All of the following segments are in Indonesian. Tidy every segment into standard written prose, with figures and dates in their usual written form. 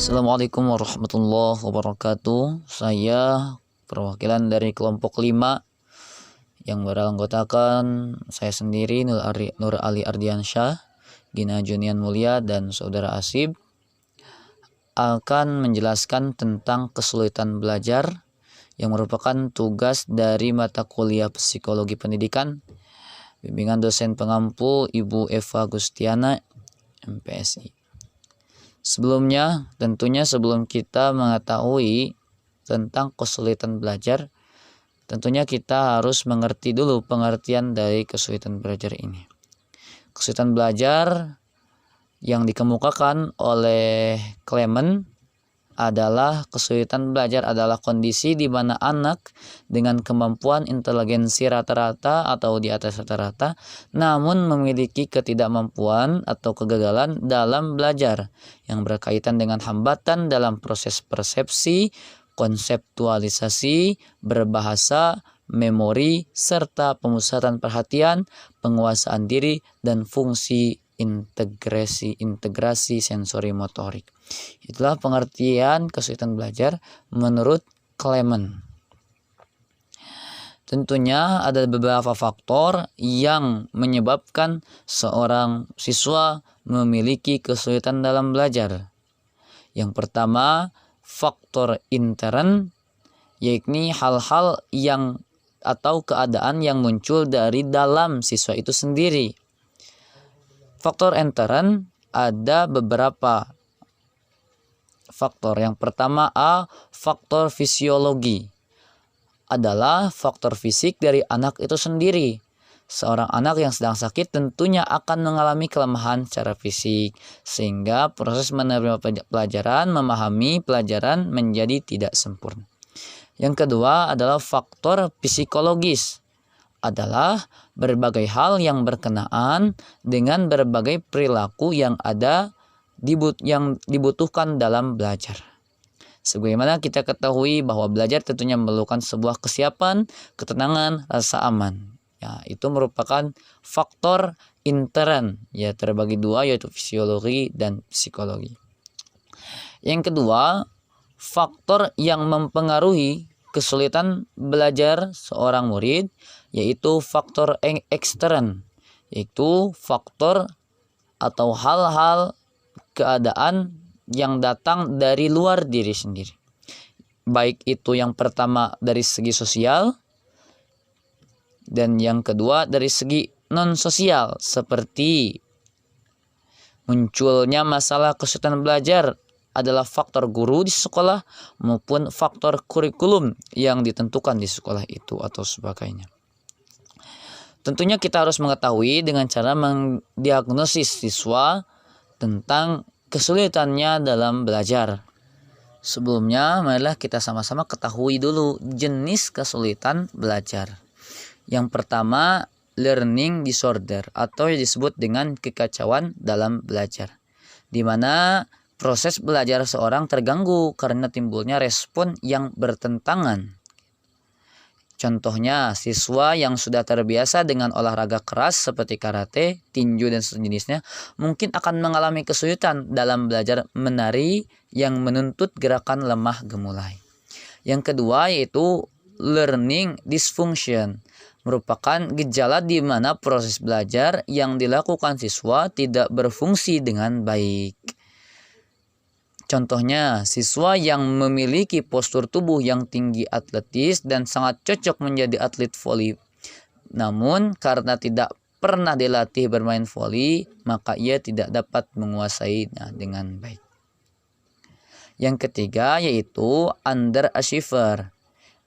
Assalamualaikum warahmatullahi wabarakatuh. Saya perwakilan dari kelompok 5 yang beranggotakan saya sendiri Nur Ali Ardiansyah, Gina Junian Mulia, dan Saudara Asib akan menjelaskan tentang kesulitan belajar yang merupakan tugas dari mata kuliah Psikologi Pendidikan bimbingan dosen pengampu Ibu Eva Gustiana, MPSI. Sebelumnya, tentunya sebelum kita mengetahui tentang kesulitan belajar, tentunya kita harus mengerti dulu pengertian dari kesulitan belajar ini. Kesulitan belajar yang dikemukakan oleh Clement adalah kesulitan belajar adalah kondisi di mana anak dengan kemampuan inteligensi rata-rata atau di atas rata-rata namun memiliki ketidakmampuan atau kegagalan dalam belajar yang berkaitan dengan hambatan dalam proses persepsi, konseptualisasi, berbahasa, memori, serta pemusatan perhatian, penguasaan diri, dan fungsi integrasi sensori motorik. Itulah pengertian kesulitan belajar menurut Clement. Tentunya ada beberapa faktor yang menyebabkan seorang siswa memiliki kesulitan dalam belajar. Yang pertama, faktor intern, yakni hal-hal yang atau keadaan yang muncul dari dalam siswa itu sendiri. Faktor intern ada beberapa faktor. Yang pertama faktor fisiologi adalah faktor fisik dari anak itu sendiri. Seorang anak yang sedang sakit tentunya akan mengalami kelemahan secara fisik, sehingga proses menerima pelajaran, memahami pelajaran menjadi tidak sempurna. Yang kedua adalah faktor psikologis, adalah berbagai hal yang berkenaan dengan berbagai perilaku yang dibutuhkan dalam belajar. Sebagaimana kita ketahui bahwa belajar tentunya memerlukan sebuah kesiapan, ketenangan, rasa aman. Ya, itu merupakan faktor intern, ya terbagi dua, yaitu fisiologi dan psikologi. Yang kedua, faktor yang mempengaruhi kesulitan belajar seorang murid yaitu faktor ekstern, yaitu faktor atau hal-hal keadaan yang datang dari luar diri sendiri. Baik itu yang pertama dari segi sosial dan yang kedua dari segi non-sosial, seperti munculnya masalah kesulitan belajar adalah faktor guru di sekolah maupun faktor kurikulum yang ditentukan di sekolah itu atau sebagainya. Tentunya kita harus mengetahui dengan cara mendiagnosis siswa tentang kesulitannya dalam belajar. Sebelumnya, marilah kita sama-sama ketahui dulu jenis kesulitan belajar. Yang pertama, learning disorder atau yang disebut dengan kekacauan dalam belajar, di mana proses belajar seorang terganggu karena timbulnya respon yang bertentangan. Contohnya, siswa yang sudah terbiasa dengan olahraga keras seperti karate, tinju, dan sejenisnya mungkin akan mengalami kesulitan dalam belajar menari yang menuntut gerakan lemah gemulai. Yang kedua yaitu learning dysfunction, merupakan gejala di mana proses belajar yang dilakukan siswa tidak berfungsi dengan baik. Contohnya, siswa yang memiliki postur tubuh yang tinggi atletis dan sangat cocok menjadi atlet voli. Namun, karena tidak pernah dilatih bermain voli, maka ia tidak dapat menguasainya dengan baik. Yang ketiga yaitu underachiever,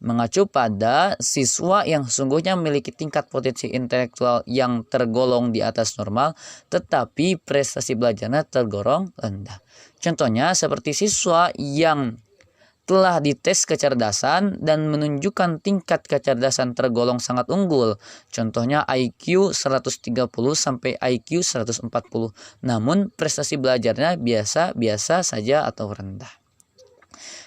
mengacu pada siswa yang sesungguhnya memiliki tingkat potensi intelektual yang tergolong di atas normal, tetapi prestasi belajarnya tergolong rendah. Contohnya seperti siswa yang telah dites kecerdasan dan menunjukkan tingkat kecerdasan tergolong sangat unggul. Contohnya IQ 130 sampai IQ 140. Namun prestasi belajarnya biasa-biasa saja atau rendah.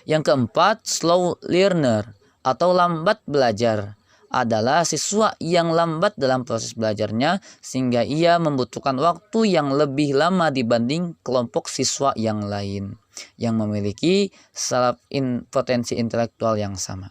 Yang keempat, slow learner atau lambat belajar, adalah siswa yang lambat dalam proses belajarnya sehingga ia membutuhkan waktu yang lebih lama dibanding kelompok siswa yang lain. yang memiliki potensi intelektual yang sama.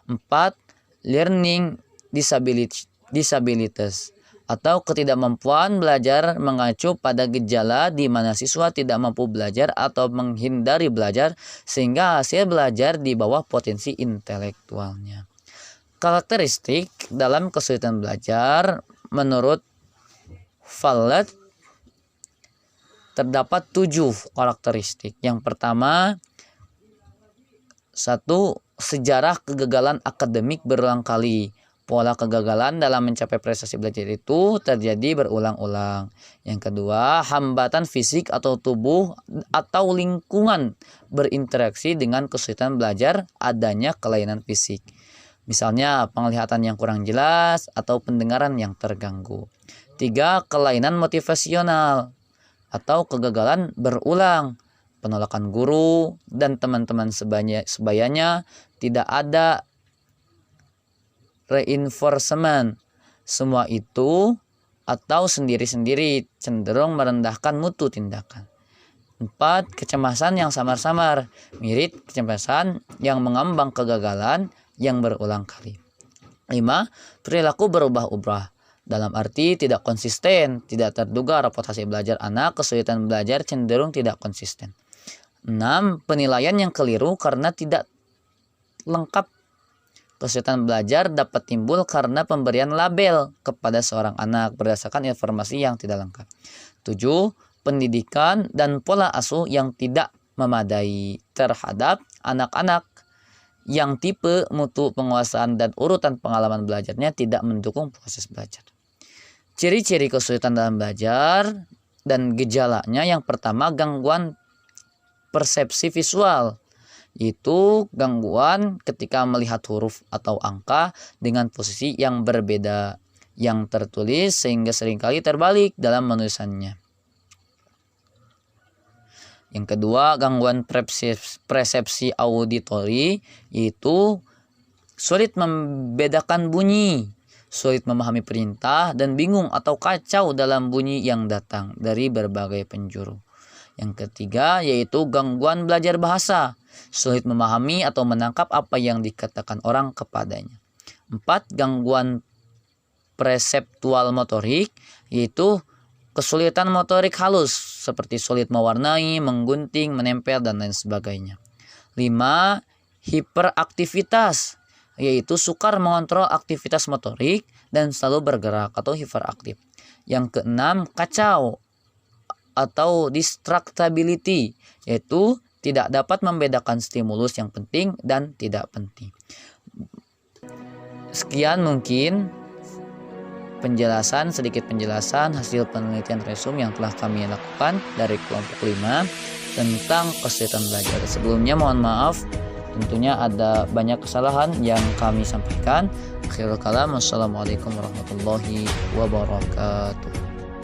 4. Learning disabilities atau ketidakmampuan belajar mengacu pada gejala di mana siswa tidak mampu belajar atau menghindari belajar sehingga hasil belajar di bawah potensi intelektualnya. Karakteristik dalam kesulitan belajar menurut Follett terdapat 7 karakteristik. Yang pertama, 1. Sejarah kegagalan akademik berulang kali. Pola kegagalan dalam mencapai prestasi belajar itu terjadi berulang-ulang. Yang kedua, hambatan fisik atau tubuh atau lingkungan berinteraksi dengan kesulitan belajar, adanya kelainan fisik. Misalnya penglihatan yang kurang jelas atau pendengaran yang terganggu. 3. Kelainan motivasional atau kegagalan berulang. Penolakan guru dan teman-teman sebayanya, tidak ada reinforcement. Semua itu atau sendiri-sendiri cenderung merendahkan mutu tindakan. 4. Kecemasan yang samar-samar, mirip kecemasan yang mengambang kegagalan yang berulang kali. 5. Perilaku berubah-ubah, dalam arti tidak konsisten, tidak terduga reputasi belajar anak, kesulitan belajar cenderung tidak konsisten. 6. Penilaian yang keliru karena tidak lengkap. Kesulitan belajar dapat timbul karena pemberian label kepada seorang anak berdasarkan informasi yang tidak lengkap. 7. Pendidikan dan pola asuh yang tidak memadai terhadap anak-anak yang tipe, mutu, penguasaan, dan urutan pengalaman belajarnya tidak mendukung proses belajar. Ciri-ciri kesulitan dalam belajar dan gejalanya, yang pertama, gangguan persepsi visual. Itu gangguan ketika melihat huruf atau angka dengan posisi yang berbeda yang tertulis sehingga seringkali terbalik dalam menulisannya. Yang kedua, gangguan persepsi auditori, yaitu sulit membedakan bunyi, sulit memahami perintah, dan bingung atau kacau dalam bunyi yang datang dari berbagai penjuru. Yang ketiga, yaitu gangguan belajar bahasa, sulit memahami atau menangkap apa yang dikatakan orang kepadanya. 4. Gangguan perseptual motorik, yaitu kesulitan motorik halus seperti sulit mewarnai, menggunting, menempel, dan lain sebagainya. 5. Hiperaktivitas, yaitu sukar mengontrol aktivitas motorik dan selalu bergerak atau hiperaktif. Yang keenam, kacau atau distractibility, yaitu tidak dapat membedakan stimulus yang penting dan tidak penting. Sekian mungkin sedikit penjelasan hasil penelitian resum yang telah kami lakukan dari kelompok 5 tentang kesulitan belajar. Sebelumnya mohon maaf, tentunya ada banyak kesalahan yang kami sampaikan. Akhirul kalam, wassalamualaikum warahmatullahi wabarakatuh.